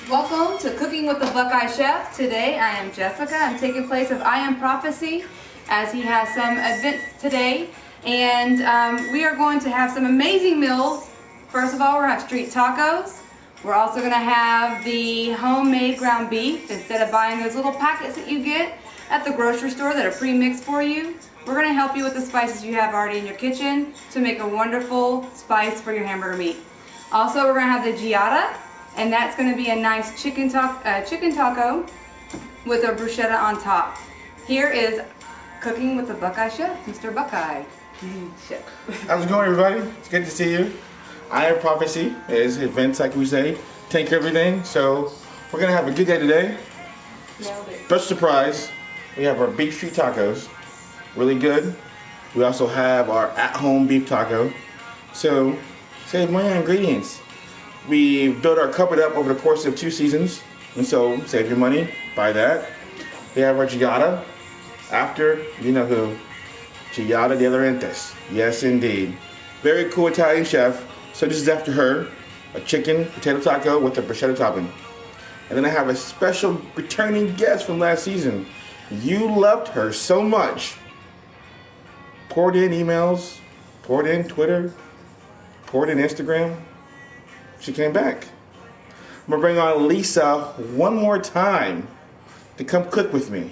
Welcome to Cooking with the Buckeye Chef. Today I am Jessica. I'm taking place of I Am Prophecy as he has some events today. And we are going to have some amazing meals. First of all, we're going to have street tacos. We're also going to have the homemade ground beef. Instead of buying those little packets that you get at the grocery store that are pre-mixed for you, we're going to help you with the spices you have already in your kitchen to make a wonderful spice for your hamburger meat. Also, we're going to have the giada. And that's going to be a nice chicken taco with a bruschetta on top. Here is Cooking with the Buckeye Chef, Mr. Buckeye. Chef. How's it going, everybody? It's good to see you. I Am Prophecy is events, like we say, take care of everything. So we're going to have a good day today. Nailed it. Special surprise, we have our beef street tacos. Really good. We also have our at-home beef taco. So save money on ingredients. We built our cupboard up over the course of 2 seasons, and so save your money, buy that. We have our giada, after, you know who, Giada de Laurentiis. Yes, indeed. Very cool Italian chef. So this is after her, a chicken potato taco with a bruschetta topping. And then I have a special returning guest from last season. You loved her so much. Poured in emails, poured in Twitter, poured in Instagram. She came back. I'm gonna bring on Lisa one more time to come cook with me.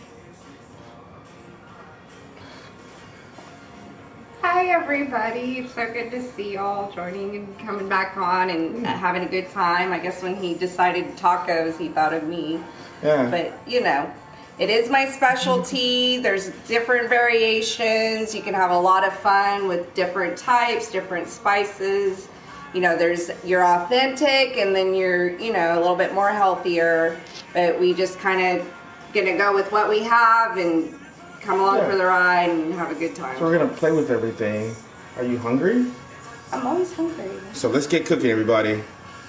Hi everybody, it's so good to see y'all joining and coming back on and having a good time. I guess when he decided tacos, he thought of me. Yeah. But you know, it is my specialty. There's different variations. You can have a lot of fun with different types, different spices. You know, there's your authentic and then you're, you know, a little bit more healthier. But we just kind of gonna go with what we have and come along for the ride and have a good time. So we're gonna play with everything. Are you hungry? I'm always hungry. So let's get cooking, everybody.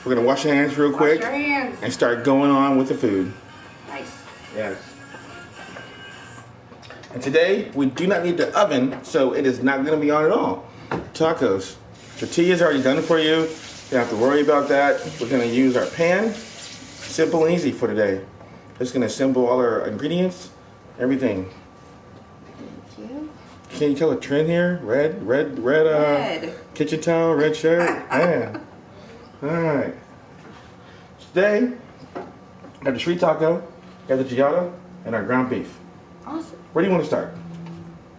We're gonna wash our hands real quick Wash your hands. and start going on with the food. Nice. Yes. And today we do not need the oven, so it is not gonna be on at all. Tacos. Tortilla's already done for you. You don't have to worry about that. We're gonna use our pan. Simple and easy for today. Just gonna assemble all our ingredients, everything. Thank you. Can you tell a trend here? Red. Kitchen towel, red shirt. Yeah. All right. Today, I have the street taco, we have the giada, and our ground beef. Awesome. Where do you want to start?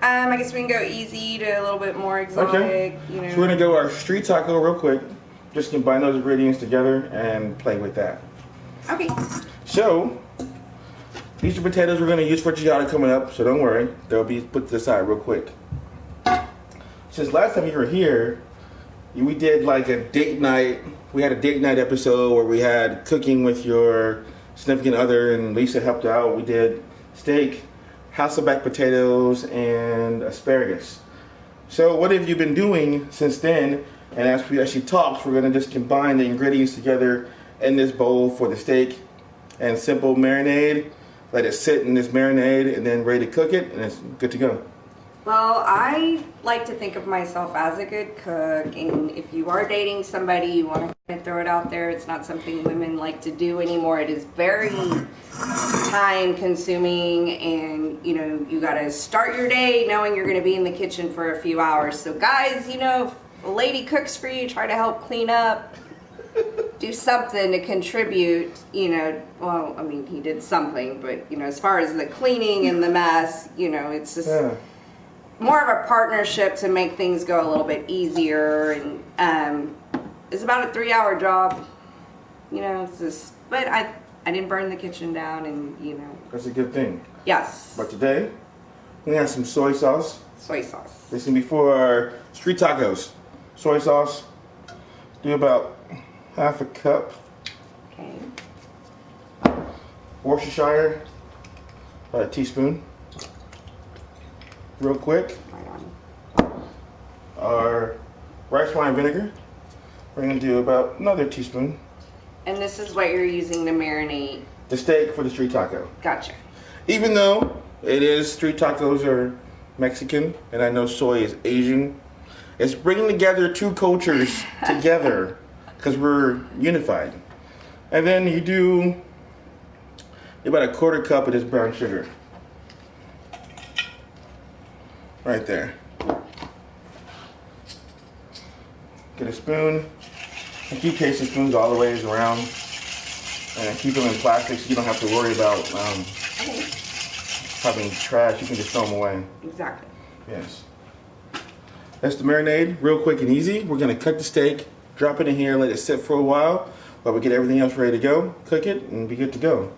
I guess we can go easy to a little bit more exotic. Okay. You know. So we're gonna go our street taco real quick. Just combine those ingredients together and play with that. Okay. So these are potatoes we're gonna use for giada coming up. So don't worry, they'll be put to the side real quick. Since last time you were here, we did like a date night. We had a date night episode where we had cooking with your significant other, and Lisa helped out. We did steak, Hasselback potatoes, and asparagus. So what have you been doing since then? And as we actually talked, we're gonna just combine the ingredients together in this bowl for the steak and simple marinade. Let it sit in this marinade and then ready to cook it, and it's good to go. Well, I like to think of myself as a good cook, and if you are dating somebody, you want to throw it out there. It's not something women like to do anymore. It is very time consuming, and you know, you got to start your day knowing you're going to be in the kitchen for a few hours. So guys, you know, if a lady cooks for you, try to help clean up. Do something to contribute, you know, well, I mean, he did something, but, you know, as far as the cleaning and the mess, you know, it's just more of a partnership to make things go a little bit easier, and it's about a 3-hour job, you know, it's just, but I didn't burn the kitchen down, and, you know. That's a good thing. Yes. But today, we have some soy sauce. Soy sauce. This is gonna be for our street tacos. Soy sauce, do about half a cup. Okay. Worcestershire, about a teaspoon. Real quick. Right on. Our rice wine vinegar, we're gonna do about another teaspoon. And this is what you're using to marinate. The steak for the street taco. Gotcha. Even though it is, street tacos are Mexican, and I know soy is Asian, it's bringing together 2 cultures together because we're unified. And then you do about a 1/4 cup of this brown sugar. Right there. Get a spoon. And keep tasting spoons all the ways around. And keep them in plastic so you don't have to worry about having trash. You can just throw them away. Exactly. Yes. That's the marinade, real quick and easy. We're gonna cut the steak, drop it in here, let it sit for a while while we get everything else ready to go. Cook it and be good to go.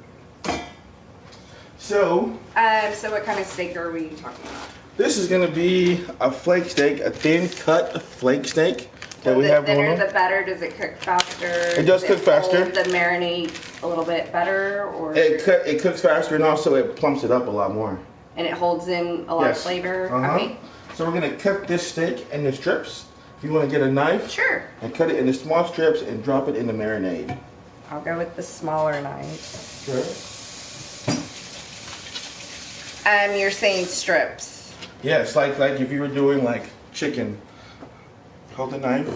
So what kind of steak are we talking about? this is gonna be a flake steak, a thin cut flake steak that we have going on. The better, does it cook faster? It does cook faster. Does the marinade a little bit better, or it cooks faster, and also it plumps it up a lot more. And it holds in a lot of flavor. Okay. So we're gonna cut this steak into strips. If you want to get a knife, sure, and cut it into small strips and drop it in the marinade. I'll go with the smaller knife. Sure. You're saying strips. Yes, like if you were doing like chicken. Hold the knife.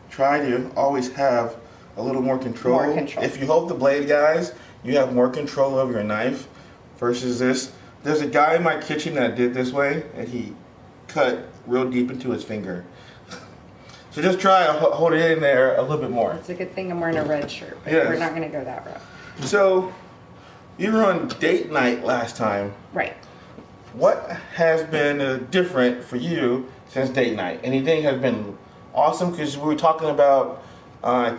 Try to always have a little more control. More control. If you hold the blade, guys, you have more control over your knife versus this. There's a guy in my kitchen that did this way, and he cut real deep into his finger. So just try to hold it in there a little bit more. It's a good thing I'm wearing a red shirt, but yes. We're not going to go that route. So, you were on date night last time. Right. What has been different for you since date night? Anything has been awesome? Because we were talking about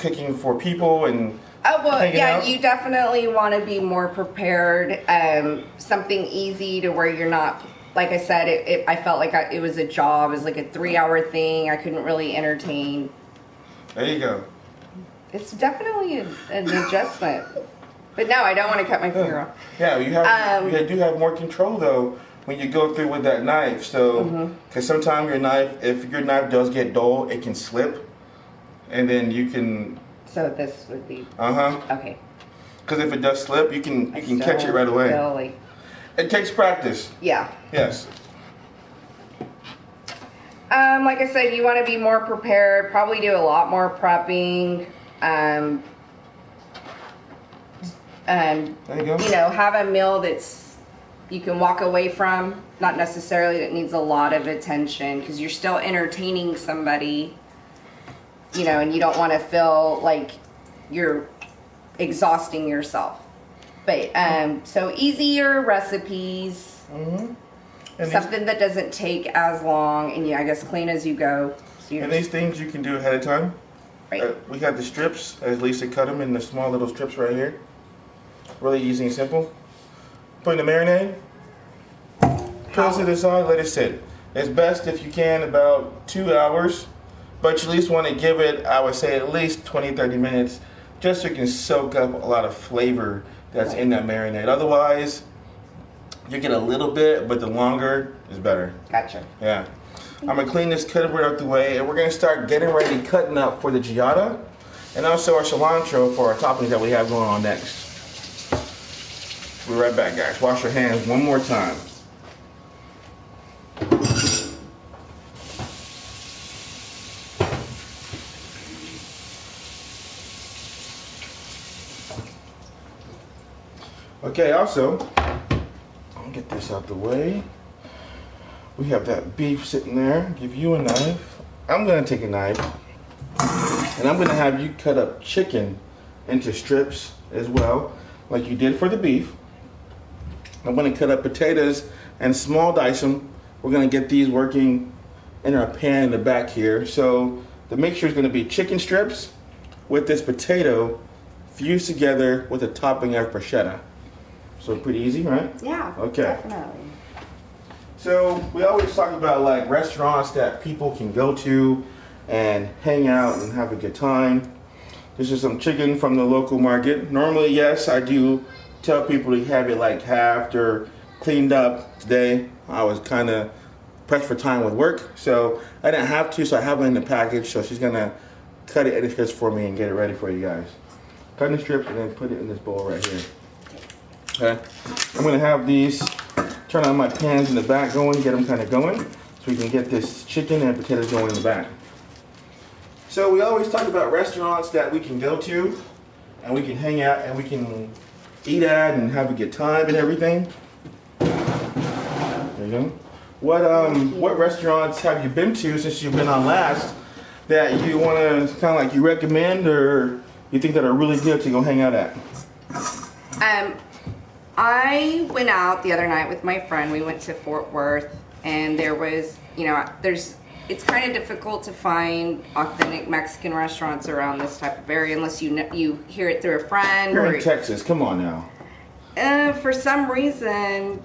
cooking for people and hanging out. You definitely want to be more prepared. Something easy to where you're not, like I said, I felt like it was a job. It was like a 3-hour thing. I couldn't really entertain. There you go. It's definitely an adjustment. But no, I don't want to cut my finger off. Yeah, you do have more control though when you go through with that knife. So, because sometimes if your knife does get dull, it can slip, and then you can. So this would be. Okay. Because if it does slip, you can catch it right away. Silly. It takes practice. Yeah. Yes. Like I said, you want to be more prepared. Probably do a lot more prepping. There you go. Have a meal that's you can walk away from. Not necessarily that needs a lot of attention, because you're still entertaining somebody. And you don't want to feel like you're exhausting yourself. But so easier recipes. And something that doesn't take as long, and I guess clean as you go. So and these things you can do ahead of time. Right. We have the strips, as Lisa cut them in the small little strips right here. Really easy and simple. Put in the marinade. Put it to the side, let it sit. It's best if you can about 2 hours, but you at least want to give it, I would say, at least 20-30 minutes, just so you can soak up a lot of flavor that's in that marinade. Otherwise, you get a little bit, but the longer is better. Gotcha. Yeah. I'm going to clean this cutlery out the way, and we're going to start getting ready, cutting up for the giada, and also our cilantro for our toppings that we have going on next. We'll be right back, guys. Wash your hands one more time. Okay, also, I'll get this out the way. We have that beef sitting there. Give you a knife. I'm going to take a knife, and I'm going to have you cut up chicken into strips as well, like you did for the beef. I'm going to cut up potatoes and small dice them. We're going to get these working in our pan in the back here. So the mixture is going to be chicken strips with this potato fused together with a topping of bruschetta. So pretty easy, right? Yeah. Okay. Definitely. So we always talk about like restaurants that people can go to and hang out and have a good time. This is some chicken from the local market. Normally, yes, I do tell people to have it like halved or cleaned up. Today, I was kind of pressed for time with work, so I didn't have to, so I have it in the package. So she's gonna cut it in strips for me and get it ready for you guys. Cut in the strips and then put it in this bowl right here. Okay, I'm gonna have these, turn on my pans in the back going, get them kind of going, so we can get this chicken and potatoes going in the back. So we always talk about restaurants that we can go to and we can hang out and we can eat at and have a good time and everything. There you go. What restaurants have you been to since you've been on last that you want to kind of like you recommend or you think that are really good to go hang out at? I went out the other night with my friend. We went to Fort Worth, and there was, it's kind of difficult to find authentic Mexican restaurants around this type of area unless you hear it through a friend. You're in Texas. Come on now. For some reason,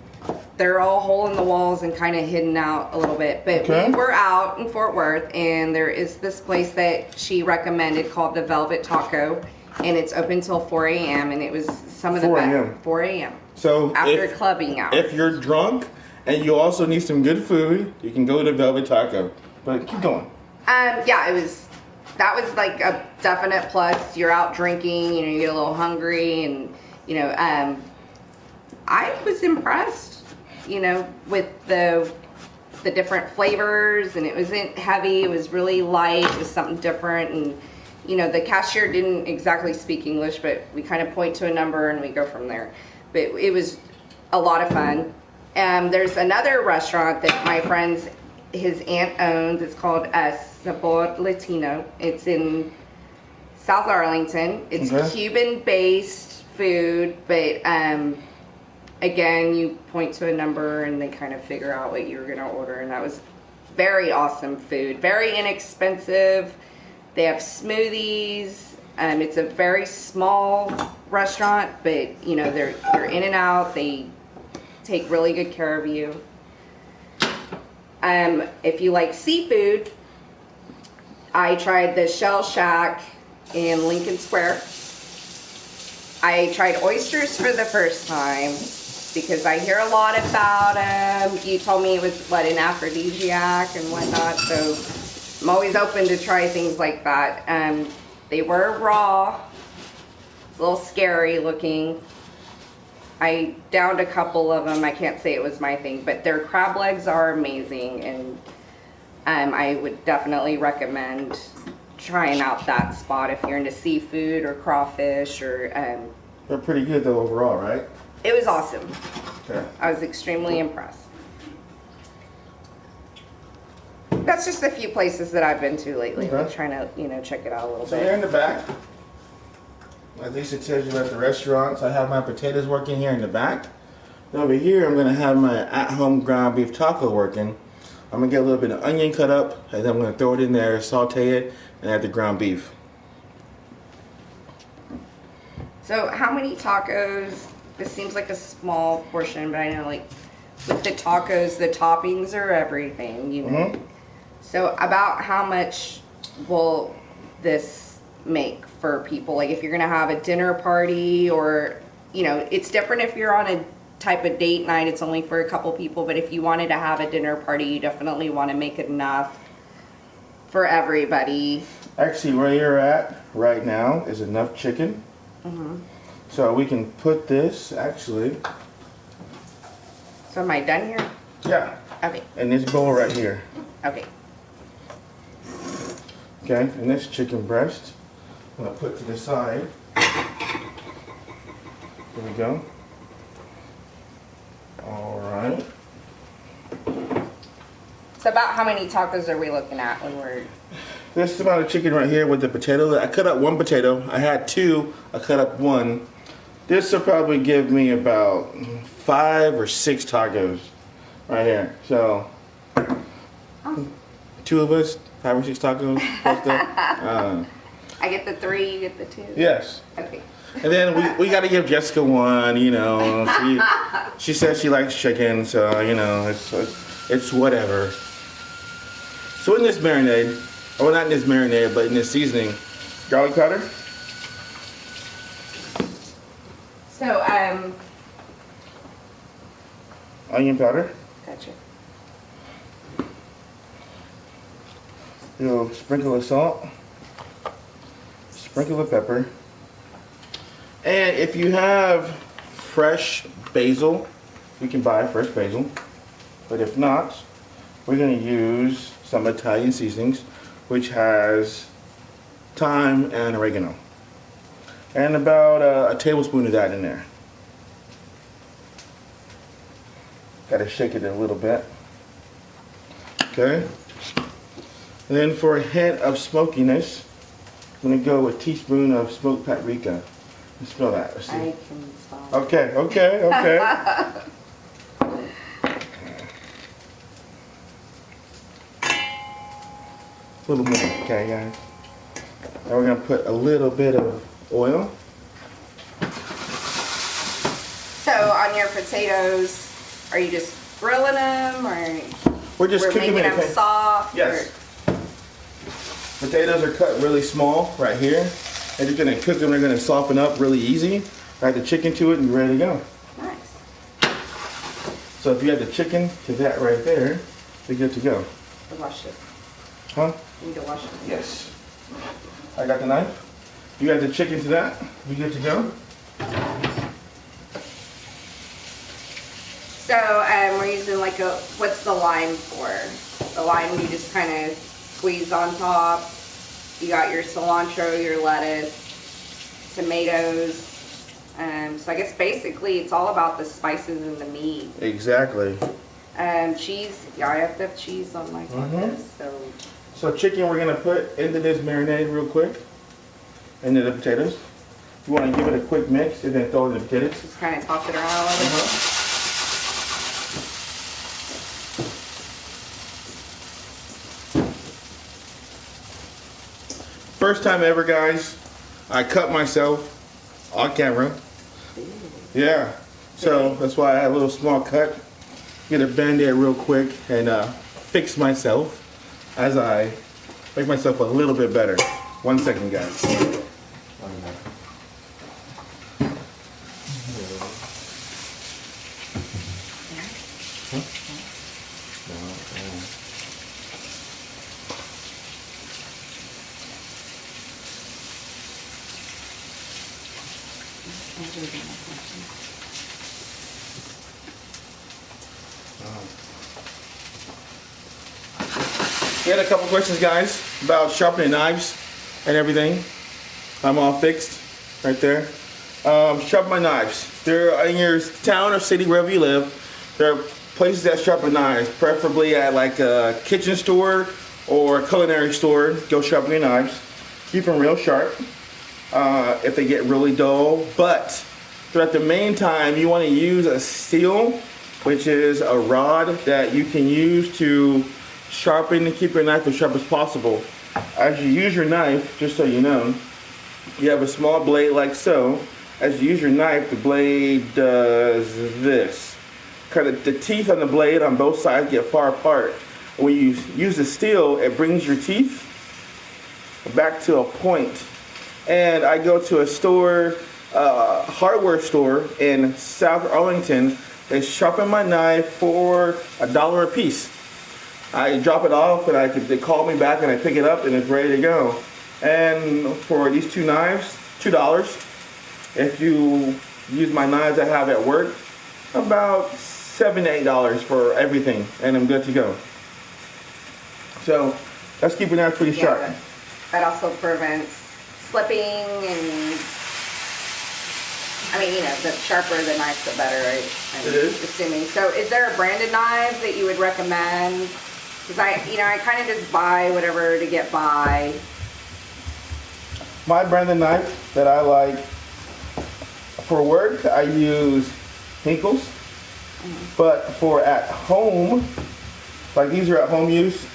they're all hole in the walls and kind of hidden out a little bit. But we were out in Fort Worth, and there is this place that she recommended called the Velvet Taco, and it's open till 4 a.m. and it was some of the best. 4 a.m. So after clubbing hours. If you're drunk and you also need some good food, you can go to Velvet Taco. But keep going. That was like a definite plus. You're out drinking, you get a little hungry, and I was impressed, with the different flavors, and it wasn't heavy. It was really light. It was something different, and the cashier didn't exactly speak English, but we kind of point to a number and we go from there. But it was a lot of fun. There's another restaurant that my friend's his aunt owns. It's called Sabor Latino. It's in South Arlington. It's Cuban-based food, but again, you point to a number and they kind of figure out what you're going to order, and that was very awesome food. Very inexpensive. They have smoothies. It's a very small restaurant, but they're in and out. They take really good care of you. If you like seafood, I tried the Shell Shack in Lincoln Square. I tried oysters for the first time because I hear a lot about them. You told me it was an aphrodisiac and whatnot, so I'm always open to try things like that. They were raw, a little scary looking. I downed a couple of them. I can't say it was my thing, but their crab legs are amazing, and I would definitely recommend trying out that spot if you're into seafood or crawfish or. They're pretty good though overall, right? It was awesome. Okay. I was extremely impressed. That's just a few places that I've been to lately. I'm trying to, check it out a little bit. So here in the back, like Lisa tells you at the restaurants, I have my potatoes working here in the back. And over here, I'm going to have my at-home ground beef taco working. I'm going to get a little bit of onion cut up, and then I'm going to throw it in there, saute it, and add the ground beef. So how many tacos? This seems like a small portion, but I know with the tacos, the toppings are everything, Mm-hmm. So about how much will this make for people? If you're going to have a dinner party or, it's different if you're on a type of date night, it's only for a couple people, but if you wanted to have a dinner party, you definitely want to make it enough for everybody. Actually, where you're at right now is enough chicken. Mm-hmm. So we can put this, actually. So am I done here? Yeah. Okay. In this bowl right here. Okay. Okay, and this chicken breast, I'm going to put to the side. There we go. Alright. So about how many tacos are we looking at when we're... This amount of chicken right here with the potato. I cut up one potato. I had two. I cut up one. This will probably give me about 5 or 6 tacos right here. So, two of us, 5 or 6 tacos. I get the 3, you get the 2? Yes. Okay. And then we got to give Jessica one, She says she likes chicken, so, it's whatever. So in this marinade, well, not in this marinade, but in this seasoning, garlic powder. So, Onion powder. Gotcha. A little sprinkle of salt. Sprinkle of pepper. And if you have fresh basil, you can buy fresh basil. But if not, we're going to use some Italian seasonings, which has thyme and oregano. And about a tablespoon of that in there. Gotta shake it a little bit. Okay. And then for a hint of smokiness, I'm gonna go with a teaspoon of smoked paprika. Let's smell that. Let's see. I can stop. Okay, okay, okay. A little more, okay, guys. Now we're gonna put a little bit of oil. So on your potatoes, are you just grilling them, or We're just cooking making them. them soft? Yes. Potatoes are cut really small right here. And you're gonna cook them. They're gonna soften up really easy. Add the chicken to it, and you're ready to go. Nice. So if you add the chicken to that right there, you're good to go. Wash it. Huh? You need to wash it. Yes. I got the knife. You add the chicken to that, you're good to go. So we're using like what's the lime for? The lime you just kind of squeeze on top. You got your cilantro, your lettuce, tomatoes. So I guess basically it's all about the spices and the meat. Exactly. Cheese. Yeah, I have to have cheese on my tacos. So chicken we're gonna put into this marinade real quick, into the potatoes. You want to give it a quick mix and then throw in the potatoes. Just kind of toss it around a little bit. First time ever, guys. I cut myself on camera. Yeah. So that's why I had a little small cut. Get a band-aid real quick and fix myself as I make myself a little bit better. 1 second, guys. We had a couple questions, guys, about sharpening knives and everything. I'm all fixed right there. Sharpen my knives. They're in your town or city, wherever you live. There are places that sharpen knives, preferably at like a kitchen store or a culinary store. Go sharpen your knives. Keep them real sharp if they get really dull. But throughout the main time, you want to use a steel, which is a rod that you can use to sharpen and keep your knife as sharp as possible. As you use your knife, just so you know, you have a small blade like so. As you use your knife, the blade does this. Kind of the teeth on the blade on both sides get far apart. When you use the steel, it brings your teeth back to a point. And I go to a store, hardware store in South Arlington. They sharpen my knife for $1 a piece. I drop it off and they call me back and I pick it up and it's ready to go. And for these two knives, $2. If you use my knives I have at work, about $7 to $8 for everything, and I'm good to go. So let's keep your knife pretty sharp. That also prevents slipping, and I mean, you know, the sharper the knife, the better, right? It is. Assuming. So is there a branded knife that you would recommend? Because I kind of just buy whatever to get by. My branded knife that I like for work, I use Hinkles. But for at home, like these are at home use,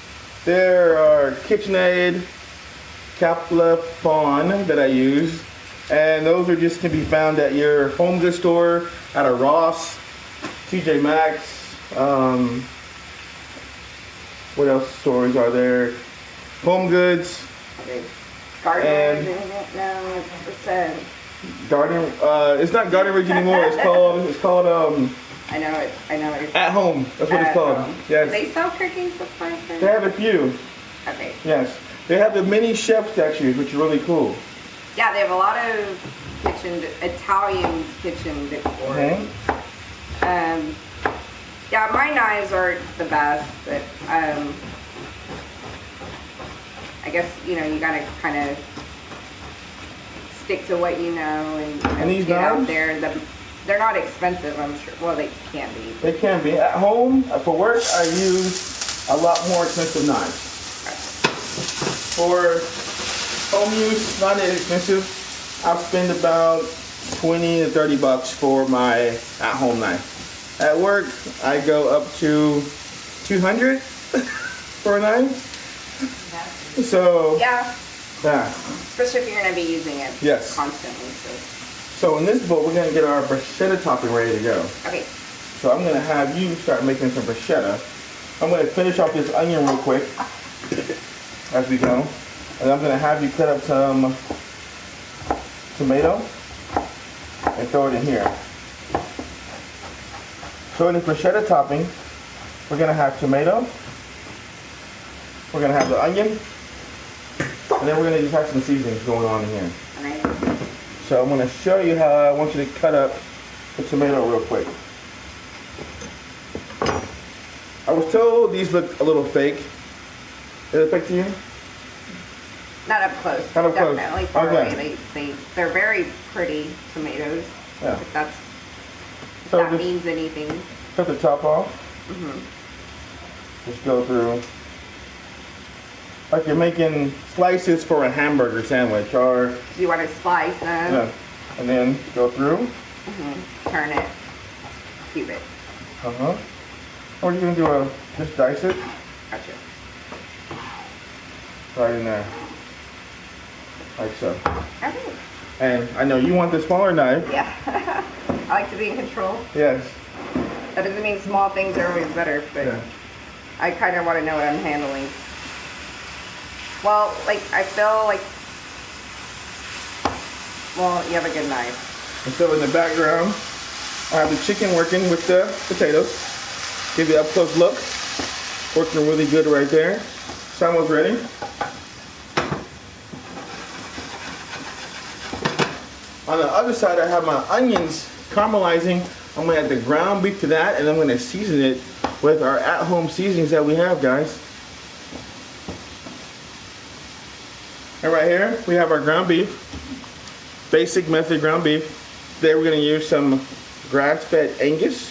there are KitchenAid, Capla Fawn that I use. And those are just can be found at your home goods store, at a Ross, TJ Maxx, what else stores are there? Home Goods. Garden Ridge, no, it's a... Garden, it's not Garden Ridge anymore. It's called I know it. At Home. That's what it's called. Home. Yes. Do they sell cooking supplies there? They have a few. Okay. Yes. They have the mini chef statues, which are really cool. Yeah, they have a lot of Italian kitchen decor. Yeah, my knives aren't the best, but I guess, you know, you gotta kind of stick to what you know and these get out knives? there. They're not expensive, I'm sure. Well, they can be. They can be. At home, for work, I use a lot more expensive knives. For home use, not that expensive. I'll spend about 20 to 30 bucks for my at-home knife. At work, I go up to 200 for a knife. So yeah. Yeah. Especially if you're going to be using it constantly. So in this bowl, we're going to get our bruschetta topping ready to go. Okay. So I'm going to have you start making some bruschetta. I'm going to finish off this onion real quick as we go. And I'm going to have you cut up some tomato and throw it in here. So in the bruschetta topping, we're going to have tomato. We're going to have the onion. And then we're going to just have some seasonings going on in here. Alright. So I'm going to show you how I want you to cut up the tomato real quick. I was told these look a little fake. Does it fake to you? Not up close. Not up close. Definitely far Okay. away. They're very pretty tomatoes. Yeah. If So that just means anything. cut the top off. Mm-hmm. Just go through. Like you're making slices for a hamburger sandwich, or You want to slice them. yeah, and then go through. Mm-hmm. Turn it. Cube it. Or you're gonna do just dice it Gotcha. right in there, like so. Okay. And I know you want the smaller knife. Yeah. I like to be in control. Yes. That doesn't mean small things are always better, but Yeah. I kind of want to know what I'm handling. Well, like, I feel like, well, you have a good knife. And so in the background, I have the chicken working with the potatoes. Give you an up close look. Working really good right there. It's almost ready. On the other side, I have my onions caramelizing. I'm gonna add the ground beef to that, and I'm gonna season it with our at-home seasonings that we have, guys. And right here, we have our ground beef. Basic method ground beef. Today we're gonna use some grass-fed Angus.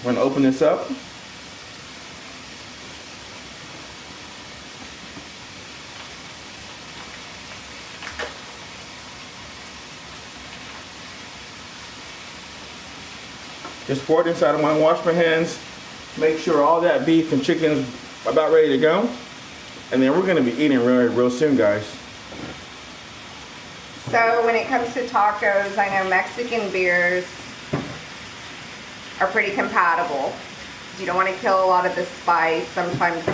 We're gonna open this up. Just pour it inside. I'm gonna wash my hands, make sure all that beef and chicken is about ready to go. And then we're gonna be eating real soon, guys. So when it comes to tacos, I know Mexican beers are pretty compatible. You don't want to kill a lot of the spice. Sometimes,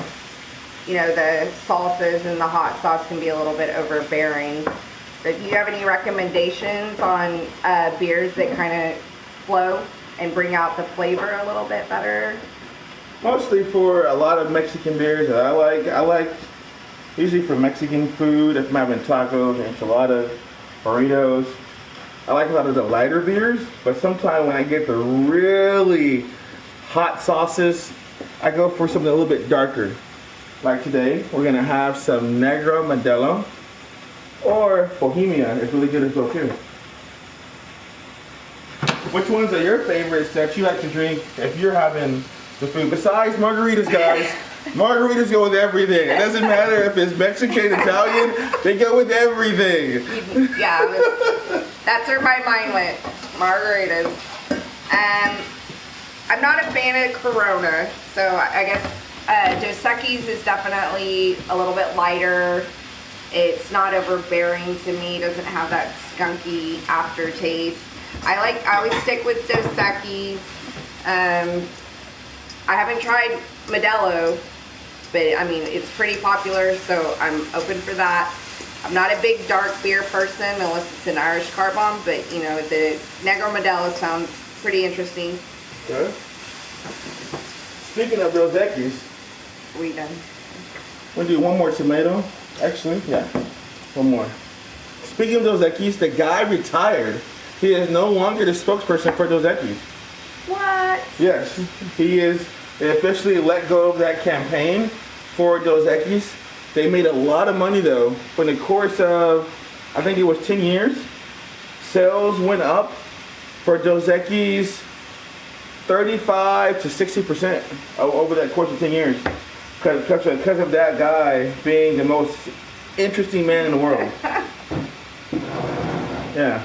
you know, the salsas and the hot sauce can be a little bit overbearing. But do you have any recommendations on beers that kind of flow and bring out the flavor a little bit better? Mostly for a lot of Mexican beers that I like usually for Mexican food, if I'm having tacos, enchiladas, burritos. I like a lot of the lighter beers, but sometimes when I get the really hot sauces, I go for something a little bit darker. Like today, we're gonna have some Negro Modelo, or Bohemia is really good as well too. Which ones are your favorites that you like to drink if you're having the food? Besides margaritas, guys. Margaritas go with everything. It doesn't matter if it's Mexican, Italian, they go with everything. Yeah, that's where my mind went. Margaritas. I'm not a fan of Corona, so I guess Dos Equis is definitely a little bit lighter. It's not overbearing to me. It doesn't have that skunky aftertaste. I always stick with Dos Equis. I haven't tried Modelo, but I mean, it's pretty popular, so I'm open for that. I'm not a big dark beer person unless it's an Irish car bomb, but you know, the Negro Modelo sounds pretty interesting. Okay. Speaking of Dos Equis, We done. we'll do one more tomato. Actually, yeah, one more. Speaking of Dos Equis, the guy retired. He is no longer the spokesperson for Dos Equis. What? Yes, he is. They officially let go of that campaign for Dos Equis. They made a lot of money though. In the course of I think it was 10 years. Sales went up for Dos Equis 35 to 60% over that course of 10 years. Because of that guy being the most interesting man in the world. Yeah.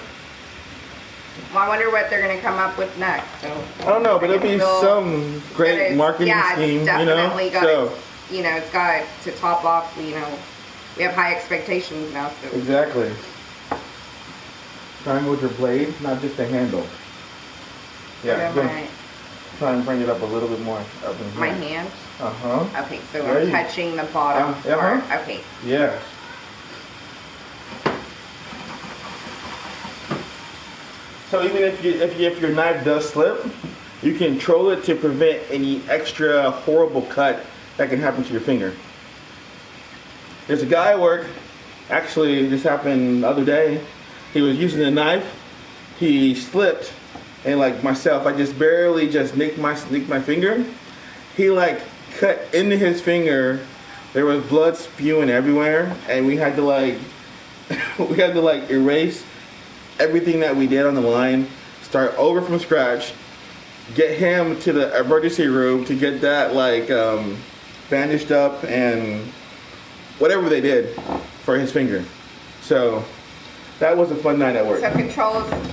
Well, I wonder what they're going to come up with next. So I don't know, but it'll be some great marketing scheme, it's definitely got So it's got to top off. We have high expectations now. So exactly. Trying with your blade, not just the handle. Yeah. Try and bring it up a little bit more. Up in here. My hand. Okay, so I'm touching the bottom part. Okay. Yes. So even if your knife does slip, you control it to prevent any extra horrible cut that can happen to your finger. There's a guy at work, actually this happened the other day, he was using a knife, he slipped, and like myself, I just barely nicked my finger. He like cut into his finger, there was blood spewing everywhere, and we had to like erase everything that we did on the line, start over from scratch, get him to the emergency room to get that like bandaged up and whatever they did for his finger. So that was a fun night at work. So control is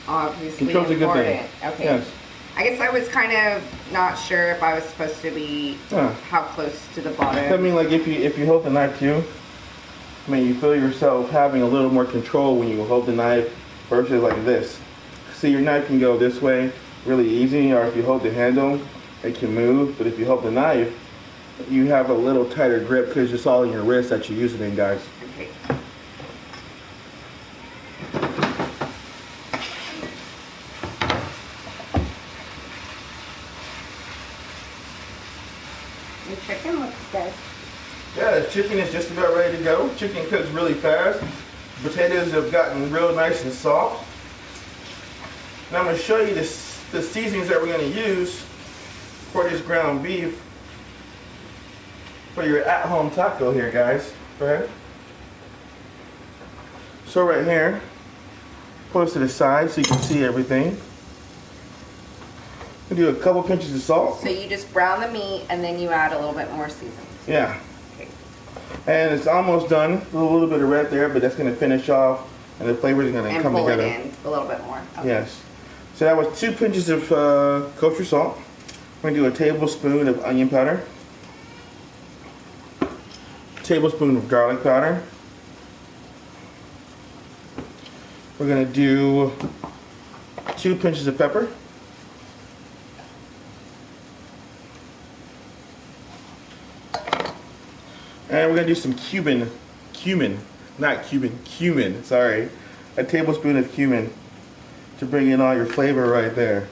obviously Control's a good thing. Okay. Yes. I guess I was kind of not sure if I was supposed to be how close to the bottom. I mean, like if you hold the knife too, I mean, you feel yourself having a little more control when you hold the knife versus like this. See, your knife can go this way really easy, or if you hold the handle, it can move. But if you hold the knife, you have a little tighter grip because it's all in your wrist that you're using it, guys. Okay. The chicken looks good. Yeah, the chicken is just about ready to go. Chicken cooks really fast. Potatoes have gotten real nice and soft. Now I'm going to show you the seasonings that we're going to use for this ground beef for your at-home taco here, guys. Go ahead. So right here, pull this to the side so you can see everything. We do a couple pinches of salt. So you just brown the meat and then you add a little bit more seasoning. Yeah. And it's almost done. A little bit of red there, but that's going to finish off, and the flavors are going to come together. And pull it in a little bit more. Okay. Yes. So that was 2 pinches of kosher salt. We're going to do a tablespoon of onion powder, a tablespoon of garlic powder. We're going to do 2 pinches of pepper. And we're going to do some cumin, sorry. A tablespoon of cumin to bring in all your flavor right there.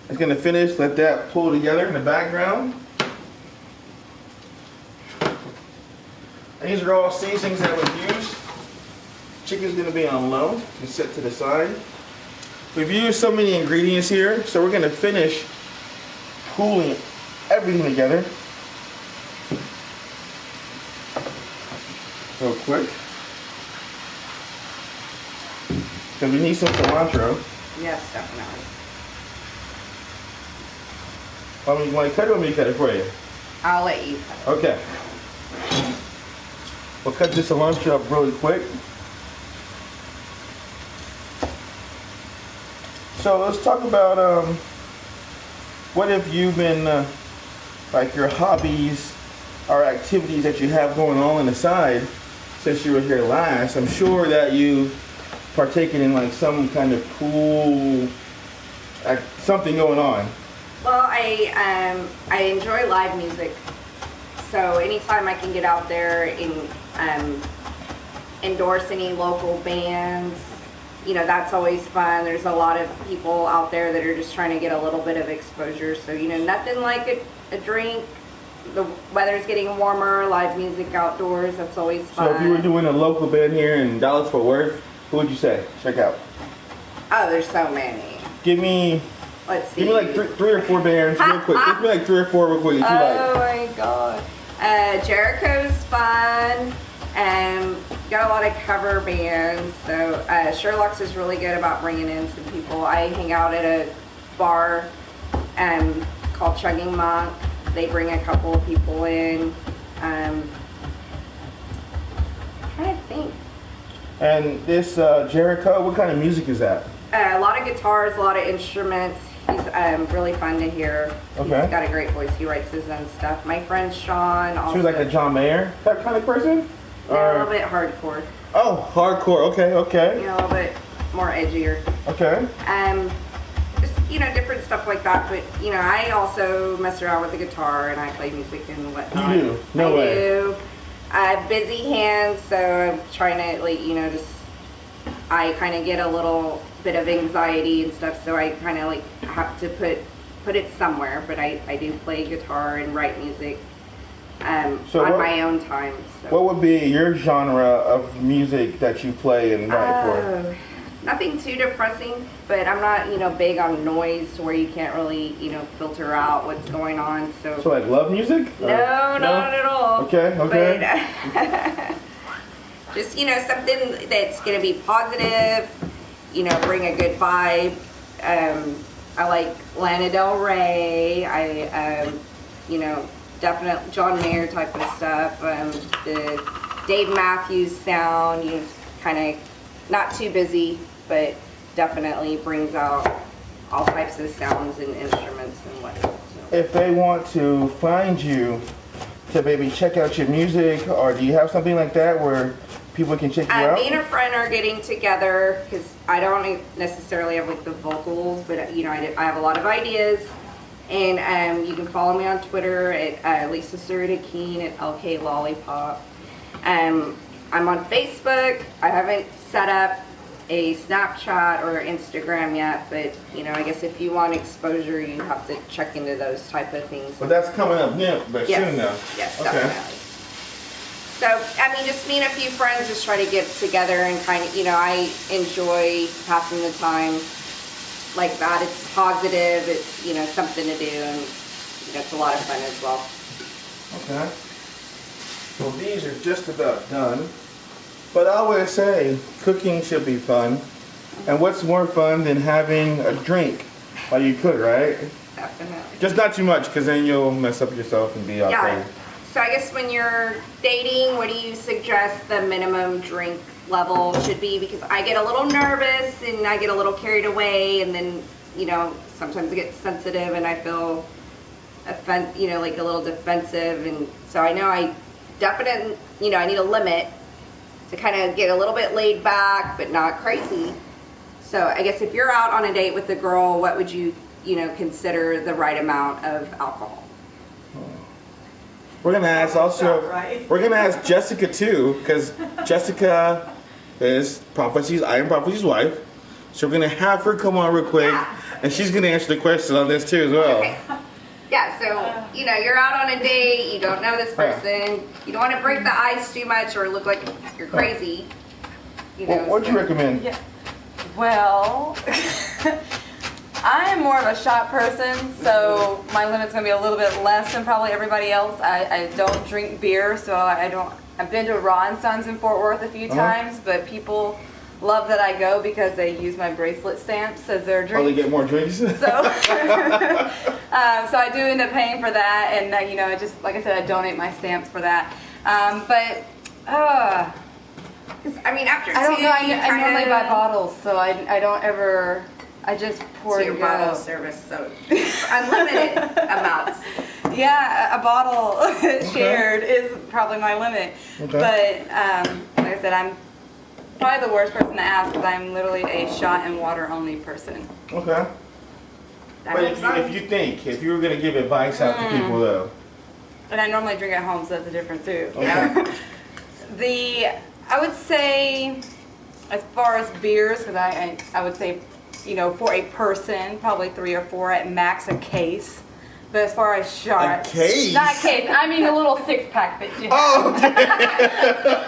It's going to finish, let that pull together in the background. And these are all seasonings that we've used. Chicken's going to be on low and set to the side. We've used so many ingredients here, so we're going to finish pooling everything together. Real quick, because we need some cilantro. Yes, definitely. You want to cut it or me to cut it for you? I'll let you cut it. Okay. We'll cut this cilantro up really quick. So let's talk about what have you been like your hobbies or activities that you have going on the side. Since you were here last, I'm sure that you partaken in like some kind of cool, something going on. Well, I enjoy live music, so anytime I can get out there and endorse any local bands, that's always fun. There's a lot of people out there that are just trying to get a little bit of exposure, so nothing like a drink. The weather's getting warmer, live music outdoors, that's always fun. So if you were doing a local band here in Dallas-Fort Worth, who would you say? Check out. Oh, there's so many. Give me, let's see. Give me like three or 4 bands real quick. Give me like 3 or 4 real quick if you like. Oh my god. Jericho's fun. got a lot of cover bands. So Sherlock's is really good about bringing in some people. I hang out at a bar called Chugging Monk. They bring a couple of people in. I'm trying to think. And this Jericho, what kind of music is that? A lot of guitars, a lot of instruments. He's really fun to hear. Okay. He's got a great voice. He writes his own stuff. My friend Sean also. She was like a John Mayer type kind of person? Yeah, a little bit hardcore. Oh, hardcore. Okay, okay. You know, a little bit more edgier. Okay. Just, you know, different stuff like that. But, you know, I also mess around with the guitar and I play music and whatnot. You do? No way. I do. I have busy hands, so I'm trying to, like, you know, I kind of get a little bit of anxiety and stuff, so I kind of, like, have to put it somewhere. But I do play guitar and write music on my own time. So. What would be your genre of music that you play and write for? Nothing too depressing, but I'm not, you know, big on noise to where you can't really, you know, filter out what's going on. So like love music? No, not at all. Okay, okay. But, just, you know, something that's going to be positive, you know, bring a good vibe. I like Lana Del Rey. You know, definitely John Mayer type of stuff. The Dave Matthews sound, you know, kind of not too busy, but definitely brings out all types of sounds and instruments and whatnot. So. If they want to find you to maybe check out your music, or do you have something like that where people can check you out? Me and a friend are getting together because I don't necessarily have like the vocals, but you know, I have a lot of ideas. And you can follow me on Twitter at Lisa Sarita Keen at LK Lollipop. I'm on Facebook. I haven't set up a Snapchat or Instagram yet, but you know, I guess if you want exposure, you have to check into those type of things. But that's coming up soon now. Yes, okay. definitely. So, I mean, just me and a few friends just try to get together and kind of, you know, I enjoy passing the time like that. It's positive, it's, you know, something to do, and you know, it's a lot of fun as well. Okay. Well, these are just about done. But I always say cooking should be fun. And what's more fun than having a drink while you cook, right? Definitely. Just not too much, because then you'll mess up yourself and be outside. Yeah. So I guess when you're dating, what do you suggest the minimum drink level should be? Because I get a little nervous and I get a little carried away, and then, you know, sometimes I get sensitive and I feel, you know, like a little defensive. And so I know I definitely, you know, I need a limit to kind of get a little bit laid back, but not crazy. So I guess if you're out on a date with a girl, what would you, you know, consider the right amount of alcohol? We're gonna ask we're gonna ask Jessica too, because Jessica is I am Prophecy's wife. So we're gonna have her come on real quick, and she's gonna answer the question on this too as well. Okay. Yeah, so, you know, you're out on a date, you don't know this person, you don't want to break the ice too much or look like you're crazy. You know, what'd you recommend? Yeah. Well, I am more of a shot person, so my limit's going to be a little bit less than probably everybody else. I don't drink beer, so I've been to Raw and Sons in Fort Worth a few times, but people love that I go because they use my bracelet stamps as their drink. Oh, they get more drinks? So, so I do end up paying for that, and you know, just like I said, I donate my stamps for that. I mean, after I don't two, know. I normally buy bottles, so I don't ever. I just pour so it your and bottle go. service, so unlimited amounts. Yeah, a bottle shared is probably my limit. Okay. But like I said, I'm probably the worst person to ask because I'm literally a shot and water only person. Okay. But if you were going to give advice out to people though. And I normally drink at home, so that's a difference too. Okay. I would say, as far as beers, because I would say, you know, for a person, probably 3 or 4 at max a case. But as far as shots, a case? Not a case. I mean a little 6-pack that you have. Oh, okay.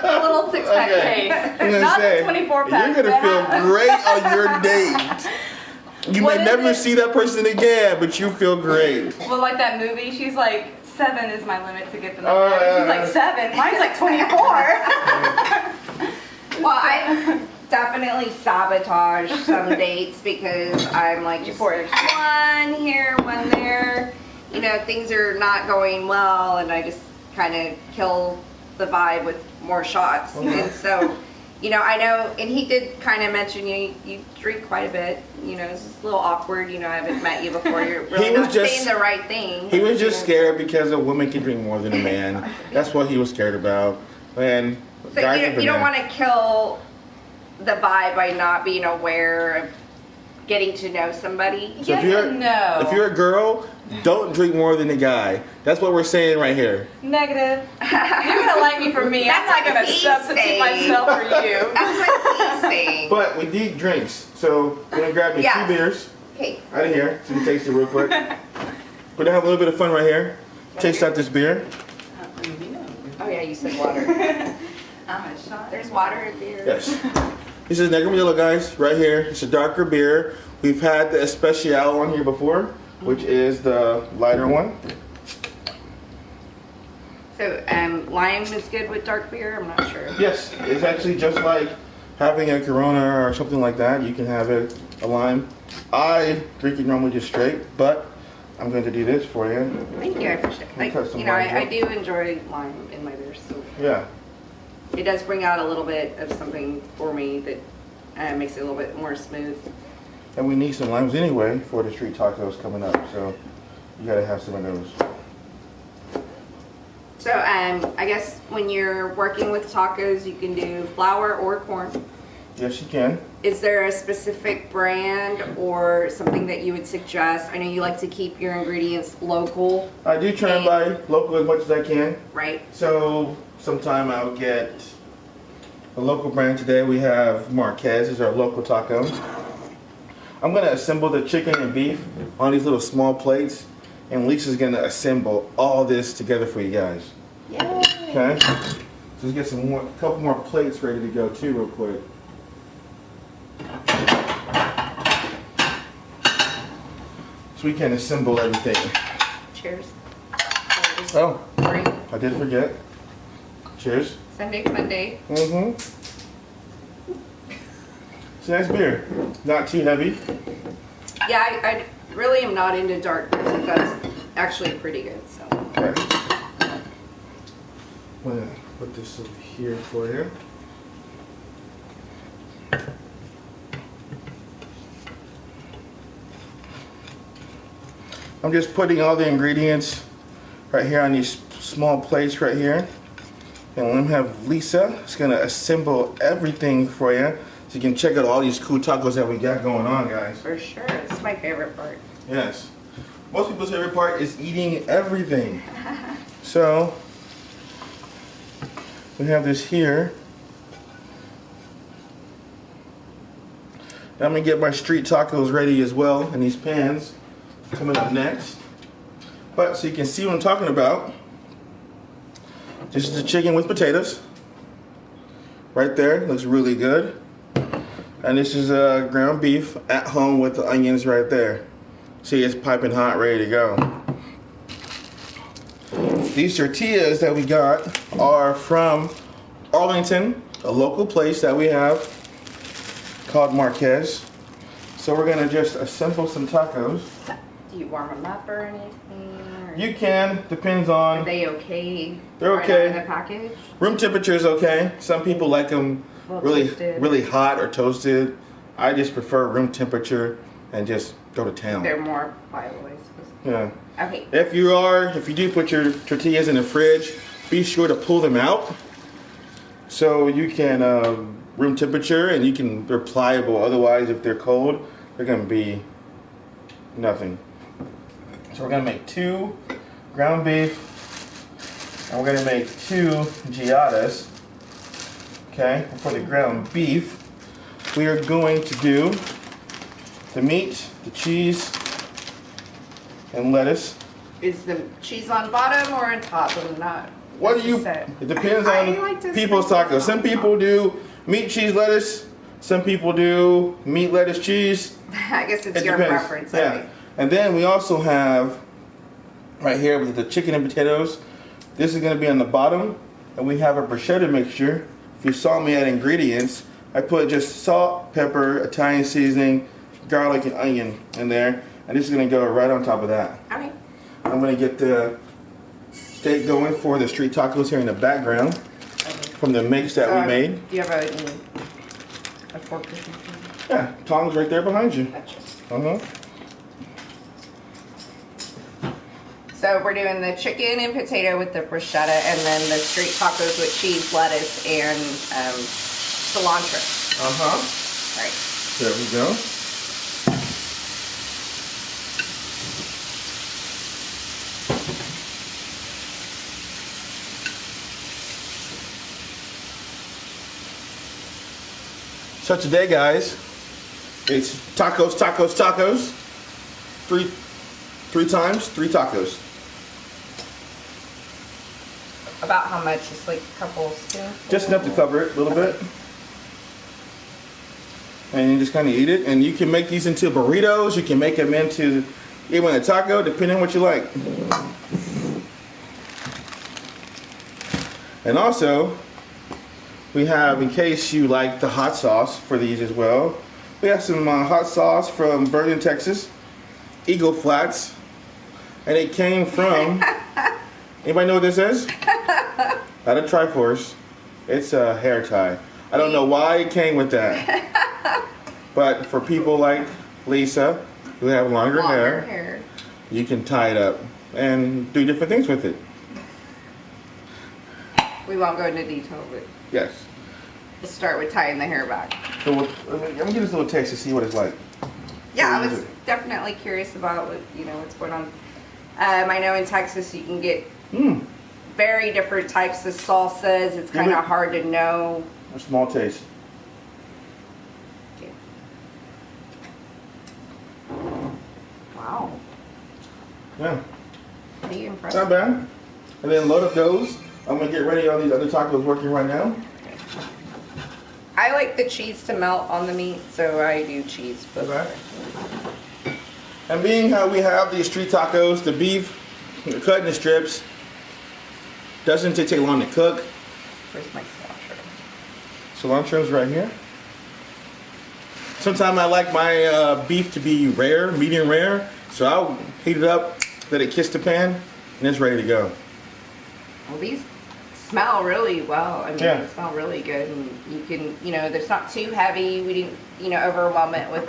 A little 6-pack case, not the 24-pack. You're gonna feel great on your date. You may never see that person again, but you feel great. Well, like that movie, she's like, 7 is my limit to get them. She's like 7. Mine's like 24. Well, I definitely sabotage some dates because I'm like, just one here, one there. You know, things are not going well, and I just kind of kill the vibe with more shots. And so, you know, I know, and he did kind of mention you drink quite a bit. You know, it's a little awkward. You know, I haven't met you before. You're really not saying the right thing. He was just scared because a woman can drink more than a man. That's what he was scared about. And so you don't want to kill the vibe by not being aware of getting to know somebody. So if you're a girl, don't drink more than a guy. That's what we're saying right here. Negative. You're gonna like me for me. I'm not gonna substitute myself for you. That's what he's saying. But we need drinks, so we're gonna grab me 2 beers out of here. So we taste it real quick. We're gonna have a little bit of fun right here. Taste out this beer. Oh yeah, you said water. I'm a shot. There's water and beer. Yes. This is Negromillo, guys, right here. It's a darker beer. We've had the Especial on here before, which is the lighter one. So, lime is good with dark beer? I'm not sure. Yes, it's actually just like having a Corona or something like that. You can have it, a lime. I drink it normally just straight, but I'm going to do this for you. Thank you, I appreciate it. You know, I do enjoy lime in my beers. So yeah. It does bring out a little bit of something for me that makes it a little bit more smooth. And we need some limes anyway for the street tacos coming up, so you got to have some of those. So I guess when you're working with tacos, you can do flour or corn. Yes, you can. Is there a specific brand or something that you would suggest? I know you like to keep your ingredients local. I do try and buy local as much as I can. Right. So sometime I'll get a local brand. Today we have Marquez, is our local taco. I'm going to assemble the chicken and beef on these little small plates, and Lisa's going to assemble all this together for you guys. Yay. Okay? So let's get some more, a couple more plates ready to go too real quick. So we can assemble everything. Cheers. Oh, I did forget. Cheers. Sunday, Monday. Mm-hmm. It's a nice beer. Not too heavy. Yeah, I really am not into dark beer, but that's actually pretty good. So. Right. I'm gonna put this over here for you. I'm just putting all the ingredients right here on these small plates right here. And I'm gonna have Lisa, is gonna assemble everything for you. So you can check out all these cool tacos that we got going on, guys. For sure, it's my favorite part. Yes. Most people's favorite part is eating everything. So, we have this here. I'm gonna get my street tacos ready as well in these pans. Coming up next. But so you can see what I'm talking about. This is the chicken with potatoes. Right there, looks really good. And this is ground beef at home with the onions right there. See, it's piping hot, ready to go. These tortillas that we got are from Arlington, a local place that we have called Marquez. So we're gonna just assemble some tacos. Do you warm them up or anything? Or You can, depends on. are they okay? They're right okay. out of the package? Room temperature is okay. Some people like them really hot or toasted. I just prefer room temperature and just go to town. They're more pliable, I suppose. Yeah. Okay. If you do put your tortillas in the fridge, be sure to pull them out so you can room temperature, and they're pliable. Otherwise, if they're cold, they're gonna be nothing. So we're gonna make 2 ground beef, and we're gonna make 2 giadas. Okay, for the ground beef, we are going to do the meat, the cheese, and lettuce. Is the cheese on bottom or on top? I'm not. What do you? It depends on people's tacos. Some people do meat, cheese, lettuce. Some people do meat, lettuce, cheese. I guess it's your depends. preference. Yeah. Okay. And then we also have right here with the chicken and potatoes. This is going to be on the bottom, and we have a bruschetta mixture if you saw me add ingredients, I put just salt, pepper, Italian seasoning, garlic, and onion in there. And this is going to go right on top of that. Okay. I'm going to get the steak going for the street tacos here in the background from the mix that we made. Do you have a fork or something? Yeah, tongs right there behind you. Gotcha. Uh-huh. So we're doing the chicken and potato with the bruschetta, and then the street tacos with cheese, lettuce, and cilantro. Uh-huh. All right. There we go. So today, guys, it's tacos, tacos, tacos. Three times, 3 tacos. About how much? Just like a couple spoons? Just enough to cover it a little bit. And you just kind of eat it. And you can make these into burritos. You can make them into even a taco, depending on what you like. And also, we have, in case you like the hot sauce for these as well, we have some hot sauce from Berlin, Texas, Eagle Flats, and it came from, anybody know what this is? Not a Triforce, it's a hair tie. I don't know why it came with that, but for people like Lisa, who have longer hair, you can tie it up and do different things with it. We won't go into detail, but Yes. we'll start with tying the hair back. So I'm gonna give this a little taste to see what it's like. Yeah, I was definitely curious about what, what's going on. I know in Texas you can get very different types of salsas. It's kind of hard to know. A small taste. Okay. Wow. Yeah. Pretty impressive. Not bad. And then load up those. I'm gonna get ready on these other tacos working right now. I like the cheese to melt on the meat, so I do cheese. But Okay. And being how we have these street tacos, the beef, cut in the strips, doesn't take long to cook. Where's my cilantro? Cilantro's right here. Sometimes I like my beef to be rare, medium rare, so I'll heat it up, let it kiss the pan, and it's ready to go. Well, these smell really well. I mean, Yeah. they smell really good, and you can, there's not too heavy. We didn't, overwhelm it with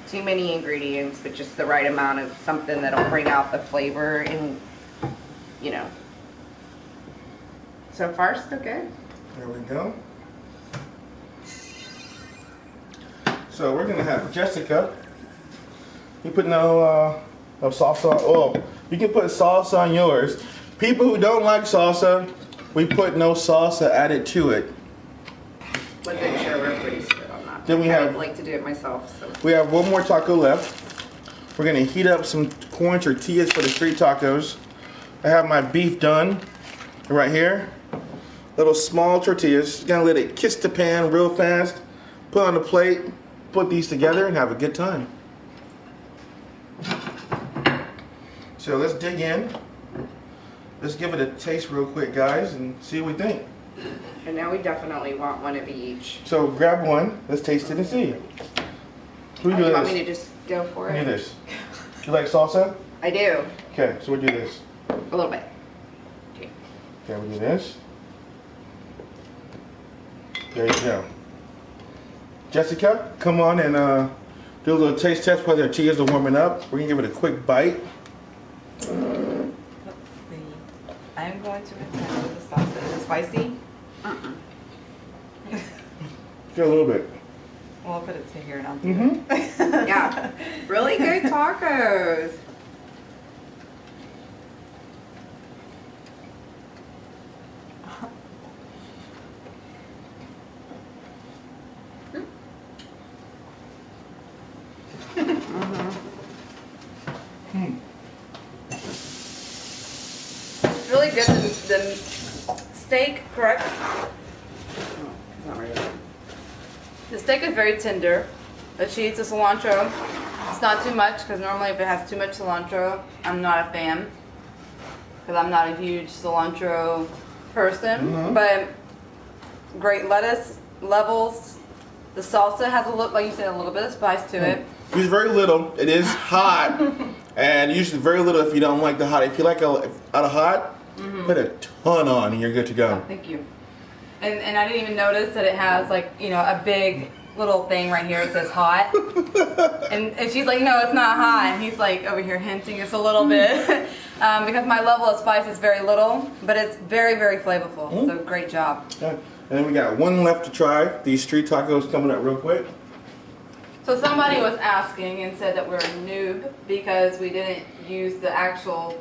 too many ingredients, but just the right amount of something that'll bring out the flavor, and so far so good. There we go. So we're gonna have Jessica. You put no salsa. Oh, you can put salsa on yours. People who don't like salsa, we put no salsa added to it. Wasn't sure we're pretty good on that. Then we I have- would like to do it myself. So. We have one more taco left. We're gonna heat up some corn tortillas for the street tacos. I have my beef done right here. Little small tortillas. Gonna let it kiss the pan real fast. Put on the plate. Put these together and have a good time. So let's dig in. Let's give it a taste real quick, guys, and see what we think. And now we definitely want one of each. So grab one. Let's taste it and see. Who do You want this? me to just go for Do it? this. You like salsa? I do. Okay, so we'll do this. A little bit. Okay. Okay, we'll do this. There you go. Jessica, come on and do a little taste test while the tortillas are warming up. We're gonna give it a quick bite. Let's see. I'm going to attempt with the salsa. Is it spicy? Get a little bit. Well, I'll put it to here and I'll do Mm-hmm. Yeah. Really good tacos. It's really good. The steak, correct? Not really. The steak is very tender. The cheese, the cilantro, it's not too much because normally if it has too much cilantro, I'm not a fan because I'm not a huge cilantro person. Mhm. But great lettuce levels. The salsa has a look, like you said, a little bit of spice to it. Use very little. It is hot, and usually very little if you don't like the hot. If you like a lot of hot, put a ton on, and you're good to go. Thank you. And I didn't even notice that it has like, you know, a big little thing right here. It says hot. and she's like, no, it's not hot. And he's like over here hinting it's a little bit. Because my level of spice is very little, but it's very, very flavorful. So great job. Okay. And then we got one left to try. These street tacos coming up real quick. So somebody was asking and said that we're a noob because we didn't use the actual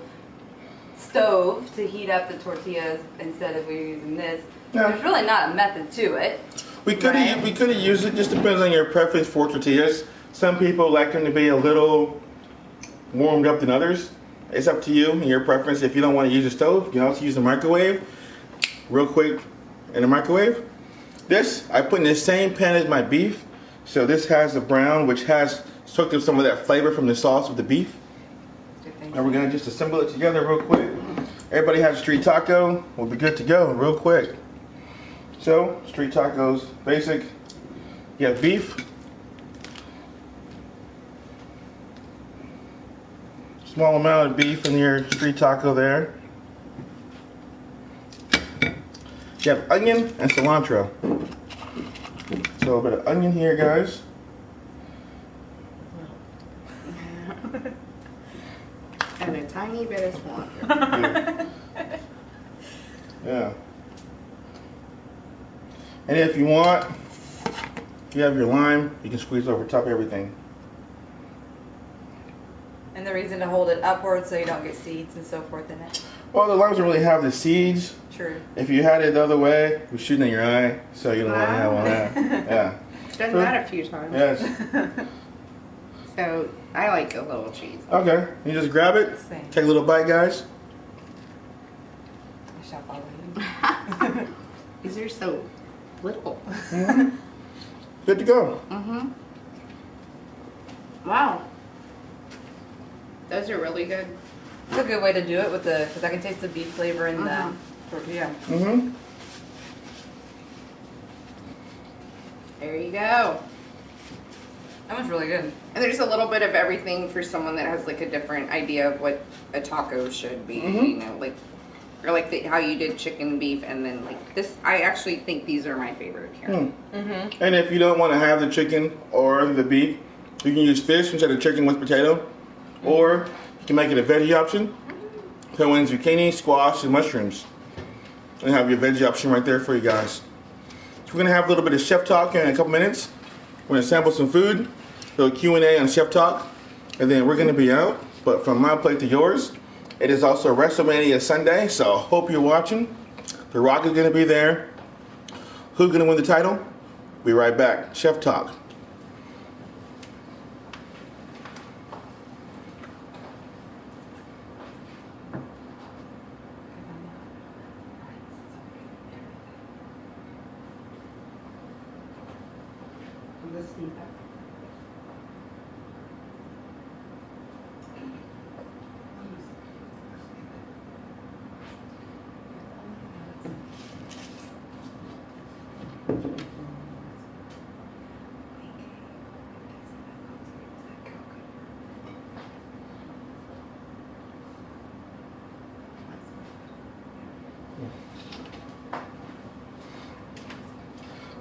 stove to heat up the tortillas instead of we were using this. Yeah. There's really not a method to it. We could have used it. Just depends on your preference for tortillas. Some people like them to be a little warmed up than others. It's up to you and your preference. If you don't want to use a stove, you can also use the microwave. Real quick in the microwave. This I put in the same pan as my beef. So this has the brown, which has soaked up some of that flavor from the sauce with the beef. And we're gonna just assemble it together real quick. Everybody has a street taco. We'll be good to go real quick. So, street tacos, basic. You have beef. Small amount of beef in your street taco there. You have onion and cilantro. So a bit of onion here, guys. And a tiny bit of cilantro. Yeah. And if you want, if you have your lime, you can squeeze over top of everything. And the reason to hold it upwards so you don't get seeds and so forth in it. Well, the limes don't really have the seeds. True. If you had it the other way, it was shooting in your eye, so you don't want to have one of that. Yeah. Done that a few times. Yes. So I like a little cheese. Okay. You just grab it. Same. Take a little bite, guys. I shall follow you. These are so little. Good to go. Wow. Those are really good. It's a good way to do it with the, because I can taste the beef flavor in the tortilla. There you go. That was really good. And there's a little bit of everything for someone that has like a different idea of what a taco should be. You know, like, or like how you did chicken, beef, and then like this. I actually think these are my favorite here. And if you don't want to have the chicken or the beef, you can use fish instead of chicken with potato. Or you can make it a veggie option. Throw in zucchini, squash, and mushrooms. And have your veggie option right there for you guys. So we're going to have a little bit of chef talk in a couple minutes. We're going to sample some food, a little Q&A on chef talk, and then we're going to be out. But from my plate to yours, it is also WrestleMania Sunday, so hope you're watching. The Rock is going to be there. Who's going to win the title? Be right back. Chef talk.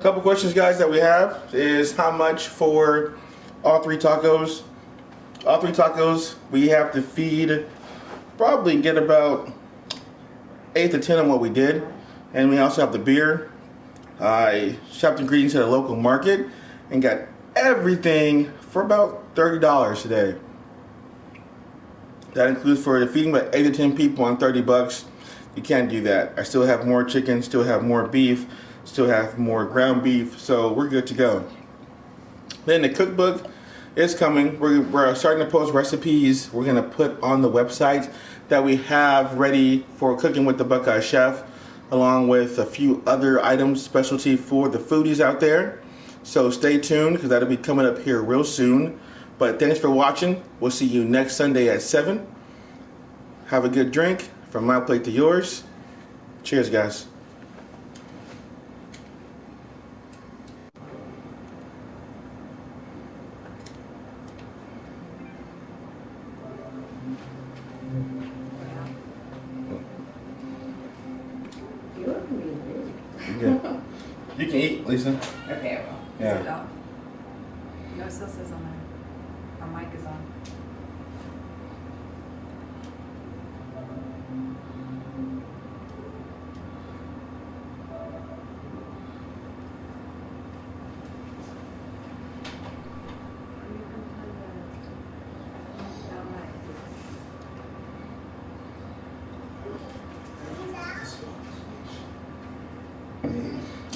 Couple questions, guys, that we have is how much for all three tacos. All three tacos, we have to feed, probably get about 8 to 10 on what we did. And we also have the beer. I shopped ingredients at a local market and got everything for about $30 today. That includes for feeding about 8 to 10 people on $30. You can't do that. I still have more chicken, still have more beef, still have more ground beef, so we're good to go. Then the cookbook is coming. We're starting to post recipes we're going to put on the website that we have ready for cooking with the Buckeye Chef, along with a few other items, specialty for the foodies out there. So stay tuned, because that'll be coming up here real soon. But thanks for watching. We'll see you next Sunday at 7. Have a good drink. From my plate to yours. Cheers, guys. You can eat, Lisa. Okay, I will. Yeah. Is it off? No, it still says on there. Our mic is on.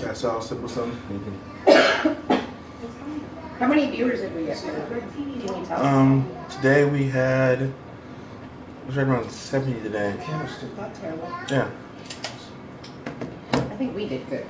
Yeah, so I'll sip with some. You How many viewers did we get today? Can you tell? can, today we had, it was right around 70 today. Not terrible. Yeah. I think we did good.